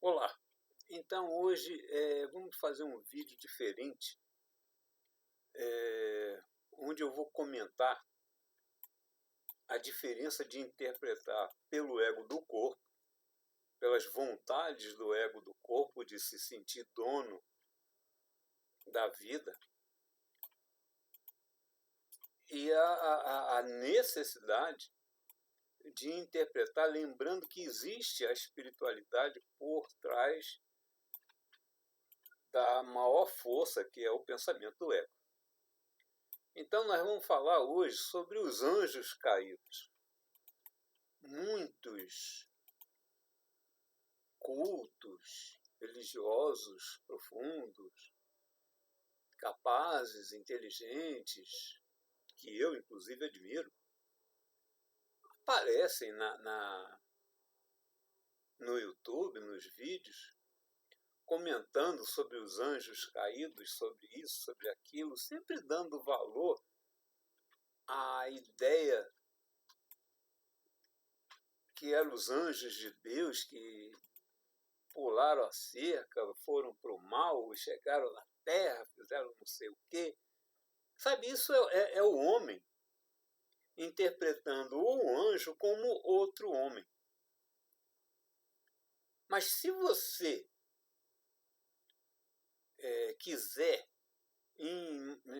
Olá, então hoje vamos fazer um vídeo diferente, onde eu vou comentar a diferença de interpretar pelo ego do corpo, pelas vontades do ego do corpo de se sentir dono da vida, e a necessidade de interpretar, lembrando que existe a espiritualidade por trás da maior força, que é o pensamento do ego. Então nós vamos falar hoje sobre os anjos caídos. Muitos cultos religiosos profundos, capazes, inteligentes, que eu inclusive admiro, aparecem no YouTube, nos vídeos, comentando sobre os anjos caídos, sobre isso, sobre aquilo, sempre dando valor à ideia que eram os anjos de Deus que pularam a cerca, foram para o mal, chegaram na terra, fizeram não sei o quê. Sabe, isso é o homem interpretando o anjo como outro homem. Mas se você quiser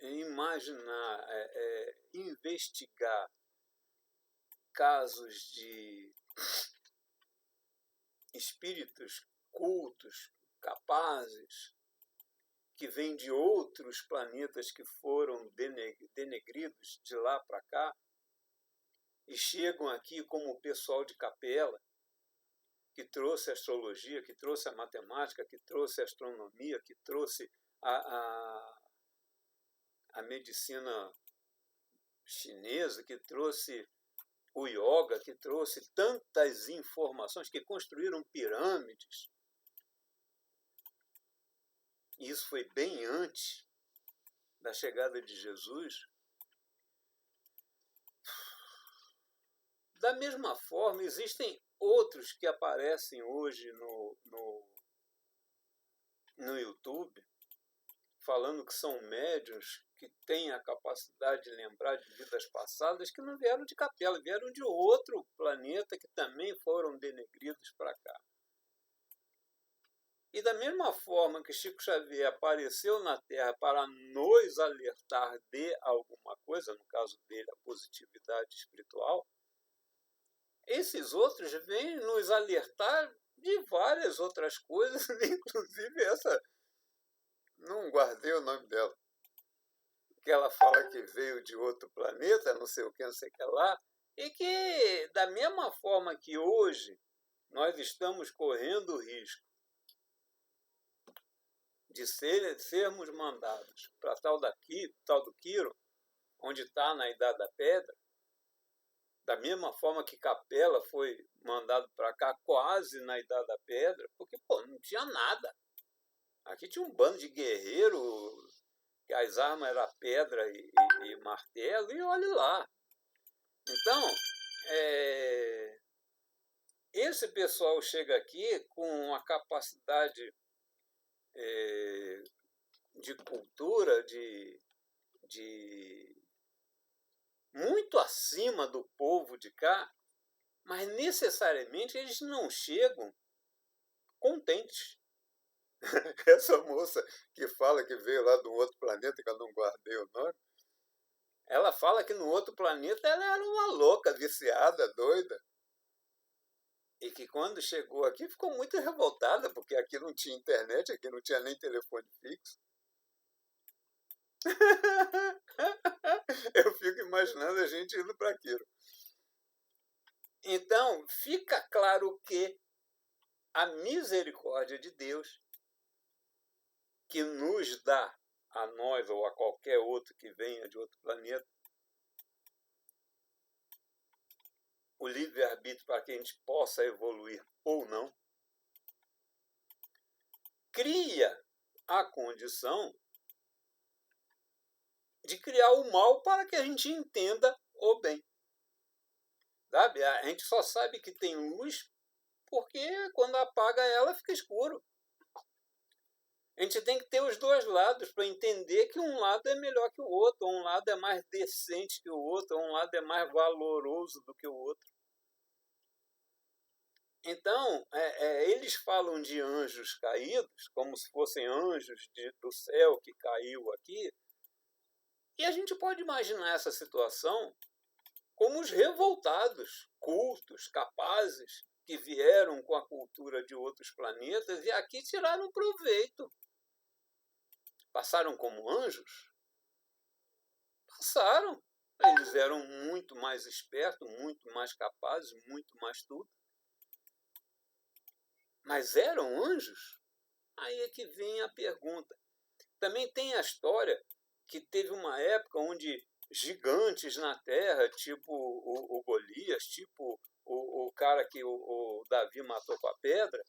imaginar, investigar casos de espíritos cultos, capazes, que vêm de outros planetas que foram denegridos de lá para cá, e chegam aqui como o pessoal de capela, que trouxe a astrologia, que trouxe a matemática, que trouxe a astronomia, que trouxe a medicina chinesa, que trouxe o yoga, que trouxe tantas informações, que construíram pirâmides. E isso foi bem antes da chegada de Jesus. Da mesma forma, existem outros que aparecem hoje no YouTube, falando que são médiuns, que têm a capacidade de lembrar de vidas passadas, que não vieram de capela, vieram de outro planeta, que também foram denegridos para cá. E da mesma forma que Chico Xavier apareceu na Terra para nos alertar de alguma coisa, no caso dele, a positividade espiritual, esses outros vêm nos alertar de várias outras coisas, inclusive essa, não guardei o nome dela, que ela fala que veio de outro planeta, não sei o que, não sei o que lá, e que, da mesma forma que hoje nós estamos correndo o risco de sermos mandados para tal do Quiro, onde está na Idade da Pedra, da mesma forma que Capela foi mandado para cá quase na Idade da Pedra, porque não tinha nada. Aqui tinha um bando de guerreiros, que as armas eram pedra e martelo, e olhe lá. Então, esse pessoal chega aqui com a capacidade de cultura, de muito acima do povo de cá, mas necessariamente eles não chegam contentes. Essa moça que fala que veio lá de um outro planeta, que eu não guardei o nome, ela fala que no outro planeta ela era uma louca, viciada, doida. E que quando chegou aqui ficou muito revoltada, porque aqui não tinha internet, aqui não tinha nem telefone fixo. Eu fico imaginando a gente indo para aquilo. Então, fica claro que a misericórdia de Deus, que nos dá a nós ou a qualquer outro que venha de outro planeta, o livre-arbítrio para que a gente possa evoluir ou não, cria a condição de criar o mal para que a gente entenda o bem. Sabe? A gente só sabe que tem luz porque quando apaga ela fica escuro. A gente tem que ter os dois lados para entender que um lado é melhor que o outro, um lado é mais decente que o outro, um lado é mais valoroso do que o outro. Então, eles falam de anjos caídos, como se fossem anjos do céu que caiu aqui, e a gente pode imaginar essa situação como os revoltados, cultos, capazes, que vieram com a cultura de outros planetas e aqui tiraram proveito. Passaram como anjos? Passaram. Eles eram muito mais espertos, muito mais capazes, muito mais tudo. Mas eram anjos? Aí é que vem a pergunta. Também tem a história que teve uma época onde gigantes na Terra, tipo o Golias, tipo o cara que o Davi matou com a pedra,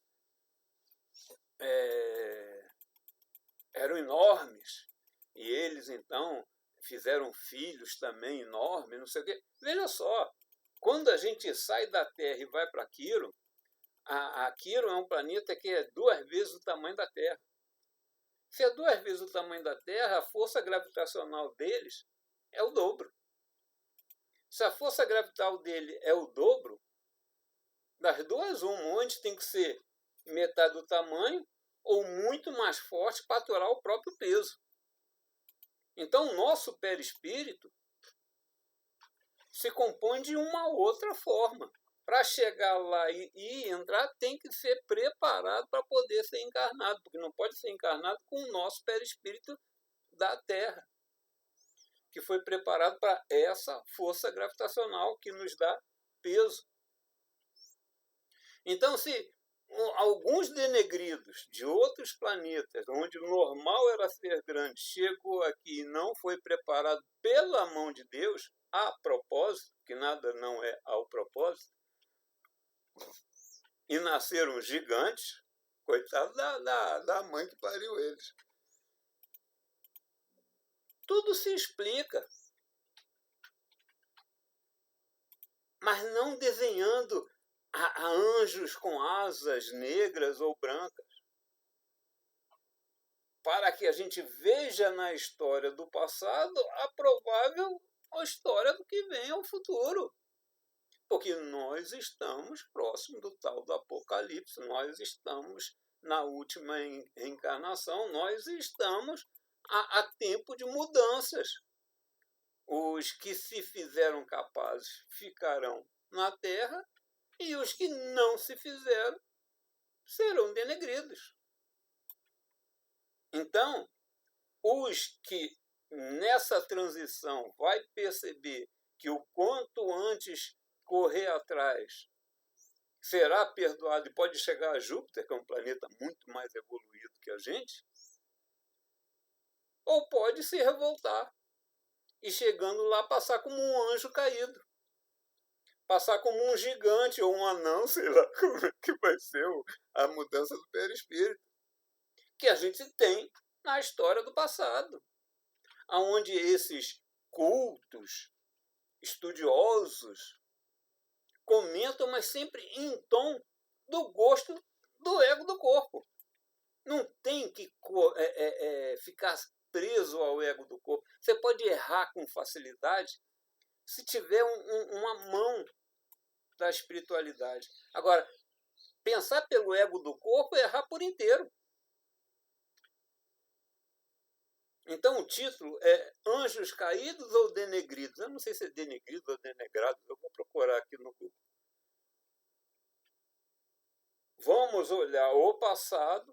eram enormes. E eles, então, fizeram filhos também enormes, não sei o quê. Veja só, quando a gente sai da Terra e vai para Quirón, a Quirón é um planeta que é 2 vezes o tamanho da Terra. Se é 2 vezes o tamanho da Terra, a força gravitacional deles é o dobro. Se a força gravitacional dele é o dobro, das duas, uma, onde tem que ser metade do tamanho ou muito mais forte para aturar o próprio peso. Então, o nosso perispírito se compõe de uma outra forma. Para chegar lá e entrar, tem que ser preparado para poder ser encarnado, porque não pode ser encarnado com o nosso perispírito da Terra, que foi preparado para essa força gravitacional que nos dá peso. Então, se alguns denegridos de outros planetas, onde o normal era ser grande, chegou aqui e não foi preparado pela mão de Deus, a propósito, que nada não é ao propósito, e nasceram gigantes, coitado da mãe que pariu eles. Tudo se explica. Mas não desenhando a anjos com asas negras ou brancas, para que a gente veja na história do passado a provável história do que vem ao futuro. Porque nós estamos próximo do tal do Apocalipse, nós estamos na última reencarnação, nós estamos a tempo de mudanças. Os que se fizeram capazes ficarão na Terra e os que não se fizeram serão denegridos. Então, os que nessa transição vai perceber que o quanto antes correr atrás será perdoado e pode chegar a Júpiter, que é um planeta muito mais evoluído que a gente, ou pode se revoltar e chegando lá passar como um anjo caído, passar como um gigante ou um anão, sei lá como é que vai ser a mudança do perispírito, que a gente tem na história do passado, onde esses cultos estudiosos comentam, mas sempre em tom do gosto do ego do corpo. Não tem que ficar preso ao ego do corpo. Você pode errar com facilidade se tiver uma mão da espiritualidade. Agora, pensar pelo ego do corpo é errar por inteiro. Então, o título é Anjos Caídos ou Denegridos? Eu não sei se é denegrido ou denegrado, eu vou procurar aqui no Google. Vamos olhar o passado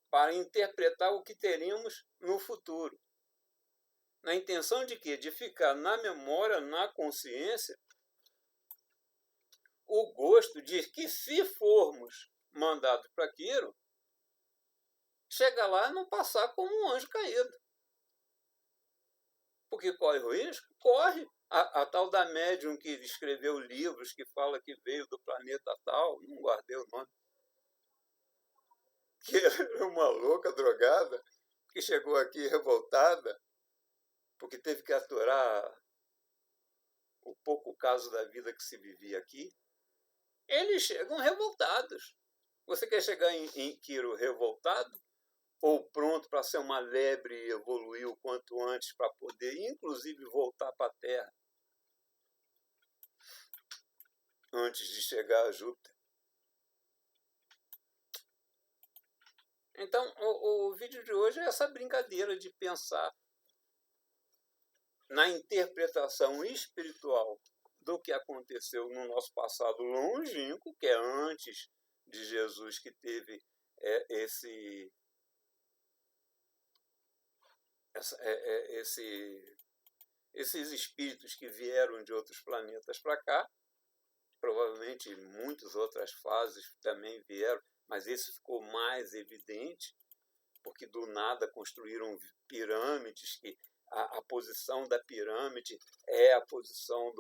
para interpretar o que teríamos no futuro. Na intenção de quê? De ficar na memória, na consciência, o gosto de que, se formos mandados para aquilo, chega lá e não passar como um anjo caído. Porque corre o risco? Corre. A tal da médium que escreveu livros que fala que veio do planeta tal, não guardei o nome, que era uma louca drogada, que chegou aqui revoltada, porque teve que aturar o pouco caso da vida que se vivia aqui. eles chegam revoltados. Você quer chegar em Quiro revoltado? Ou pronto para ser uma lebre e evoluir o quanto antes para poder, inclusive, voltar para a Terra antes de chegar a Júpiter? Então, o vídeo de hoje é essa brincadeira de pensar na interpretação espiritual do que aconteceu no nosso passado longínquo, que é antes de Jesus, que teve esses espíritos que vieram de outros planetas para cá. Provavelmente muitas outras fases também vieram, mas esse ficou mais evidente, porque do nada construíram pirâmides, que a posição da pirâmide é a posição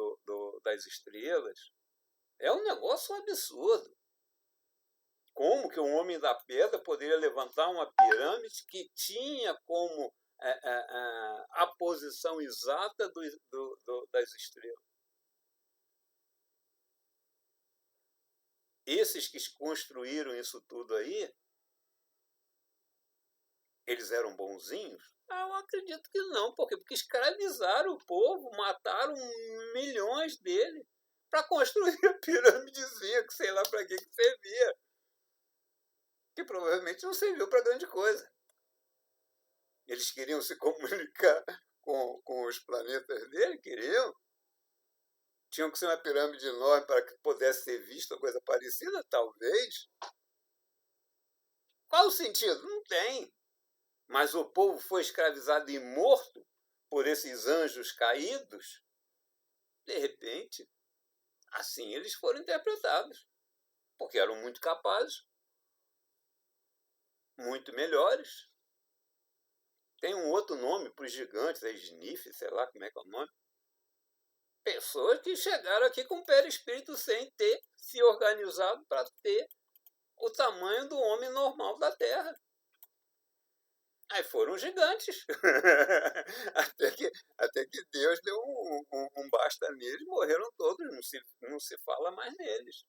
das estrelas. É um negócio absurdo. Como que um homem da pedra poderia levantar uma pirâmide que tinha como a posição exata das estrelas? Esses que construíram isso tudo aí, eles eram bonzinhos? Eu acredito que não. Por quê? Porque escravizaram o povo, mataram milhões dele para construir a pirâmidezinha, que sei lá para que servia. Que provavelmente não serviu para grande coisa. Eles queriam se comunicar com os planetas dele? Queriam. Tinham que ser uma pirâmide enorme para que pudesse ser vista, coisa parecida? Talvez. Qual o sentido? Não tem. Mas o povo foi escravizado e morto por esses anjos caídos. De repente, assim eles foram interpretados. Porque eram muito capazes, muito melhores. Tem um outro nome para os gigantes, a Snif, sei lá como é que é o nome. Pessoas que chegaram aqui com o perispírito sem ter se organizado para ter o tamanho do homem normal da Terra. Aí foram gigantes. até que Deus deu um basta neles, morreram todos, não se fala mais neles.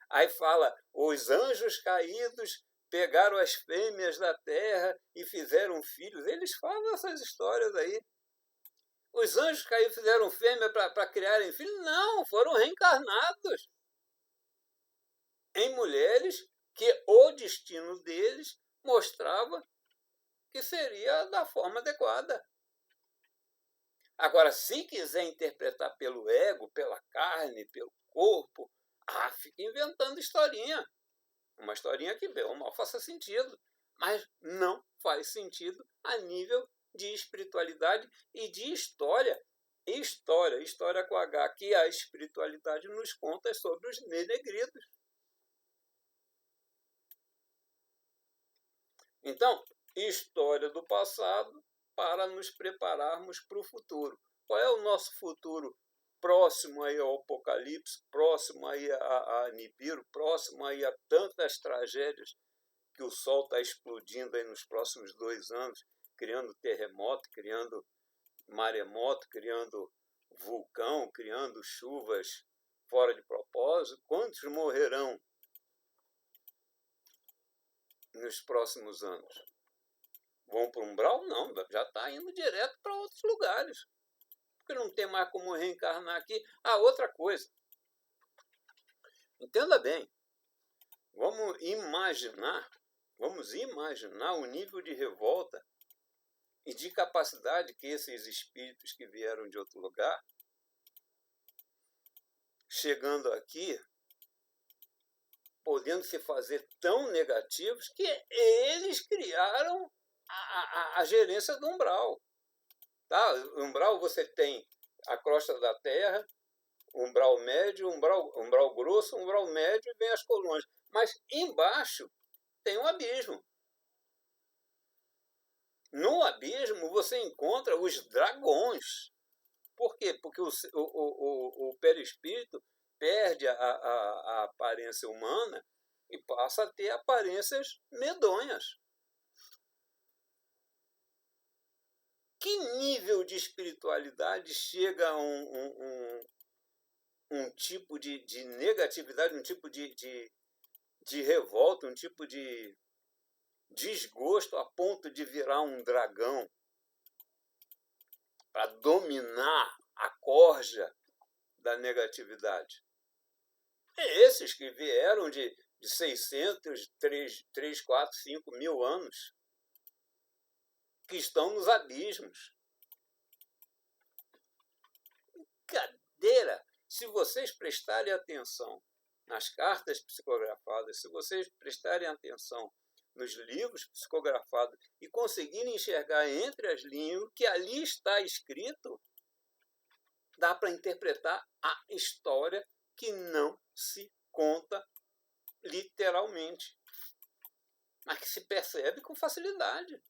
Aí fala, os anjos caídos pegaram as fêmeas da terra e fizeram filhos. Eles falam essas histórias aí. Os anjos caídos fizeram fêmea para criarem filhos? Não, foram reencarnados em mulheres que o destino deles mostrava que seria da forma adequada. Agora, se quiser interpretar pelo ego, pela carne, pelo corpo, fica inventando historinha. Uma historinha que bem ou mal faça sentido, mas não faz sentido a nível de espiritualidade e de história. História com H, que a espiritualidade nos conta sobre os negridos. Então, história do passado para nos prepararmos para o futuro. Qual é o nosso futuro próximo aí ao Apocalipse, próximo aí a Nibiru, próximo aí a tantas tragédias que o Sol está explodindo aí nos próximos 2 anos, criando terremoto, criando maremoto, criando vulcão, criando chuvas fora de propósito? Quantos morrerão nos próximos anos? Vão para o umbral? Não, já está indo direto para outros lugares. Porque não tem mais como reencarnar aqui. Outra coisa. Entenda bem. Vamos imaginar o nível de revolta e de capacidade que esses espíritos que vieram de outro lugar, chegando aqui, podendo se fazer tão negativos que eles criaram a gerência do umbral. Tá? Umbral você tem a crosta da Terra, umbral médio, umbral grosso, umbral médio e vem as colônias. Mas embaixo tem um abismo. No abismo você encontra os dragões. Por quê? Porque o perispírito perde a aparência humana e passa a ter aparências medonhas. Que nível de espiritualidade chega a um um tipo de negatividade, um tipo de revolta, um tipo de desgosto a ponto de virar um dragão para dominar a corja da negatividade. É esses que vieram de 600, 3, 4, 5 mil anos, que estão nos abismos. Brincadeira! Se vocês prestarem atenção nas cartas psicografadas, se vocês prestarem atenção nos livros psicografados e conseguirem enxergar entre as linhas o que ali está escrito, dá para interpretar a história que não se conta literalmente, mas que se percebe com facilidade.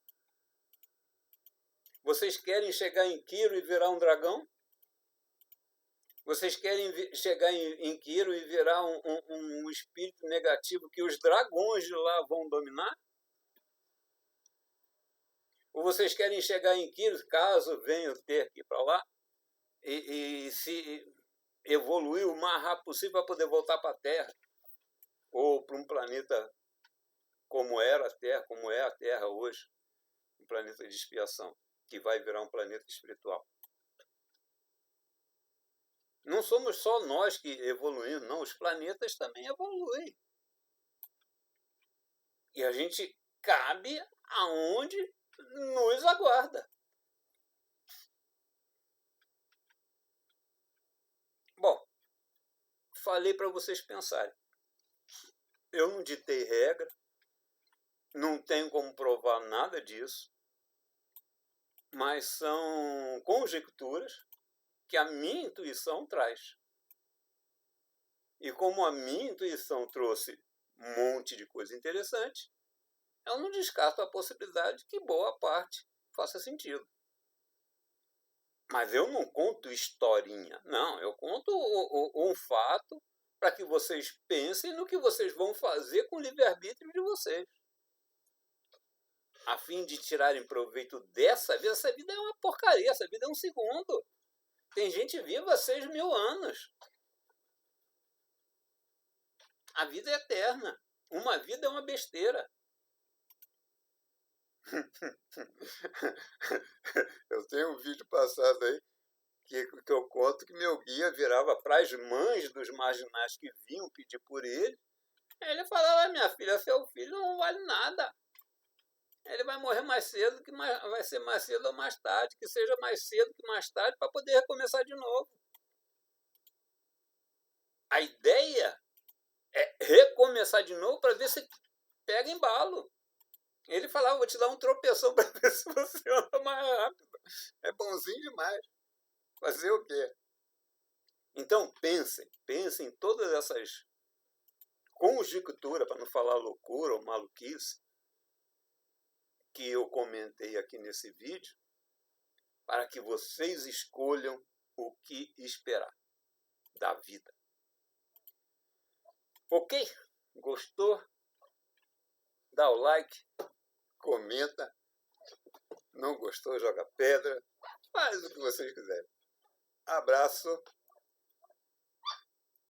Vocês querem chegar em Quiro e virar um dragão? Vocês querem chegar em Quiro e virar um espírito negativo que os dragões de lá vão dominar? Ou vocês querem chegar em Quiro, caso venham ter que ir para lá, e se evoluir o mais rápido possível para poder voltar para a Terra? Ou para um planeta como era a Terra, como é a Terra hoje, um planeta de expiação, que vai virar um planeta espiritual. Não somos só nós que evoluímos, não, os planetas também evoluem. E a gente cabe aonde nos aguarda. Bom, falei para vocês pensarem. Eu não ditei regra, não tenho como provar nada disso, mas são conjecturas que a minha intuição traz. E como a minha intuição trouxe um monte de coisa interessante, eu não descarto a possibilidade que boa parte faça sentido. Mas eu não conto historinha, não, eu conto um fato para que vocês pensem no que vocês vão fazer com o livre-arbítrio de vocês. A fim de tirarem proveito dessa vida. Essa vida é uma porcaria, essa vida é um segundo. Tem gente viva há 6.000 anos. A vida é eterna. Uma vida é uma besteira. Eu tenho um vídeo passado aí que eu conto que meu guia virava para as mães dos marginais que vinham pedir por ele. Ele falava: minha filha, seu filho não vale nada. Ele vai morrer mais cedo, vai ser mais cedo ou mais tarde, que seja mais cedo que mais tarde, para poder recomeçar de novo. A ideia é recomeçar de novo para ver se pega embalo. Ele falava: vou te dar um tropeção para ver se você anda mais rápido. É bonzinho demais. Fazer o quê? Então pensem em todas essas conjecturas, para não falar loucura ou maluquice, que eu comentei aqui nesse vídeo, para que vocês escolham o que esperar da vida. Ok? Gostou? Dá o like, comenta. Não gostou, joga pedra. Faz o que vocês quiserem. Abraço.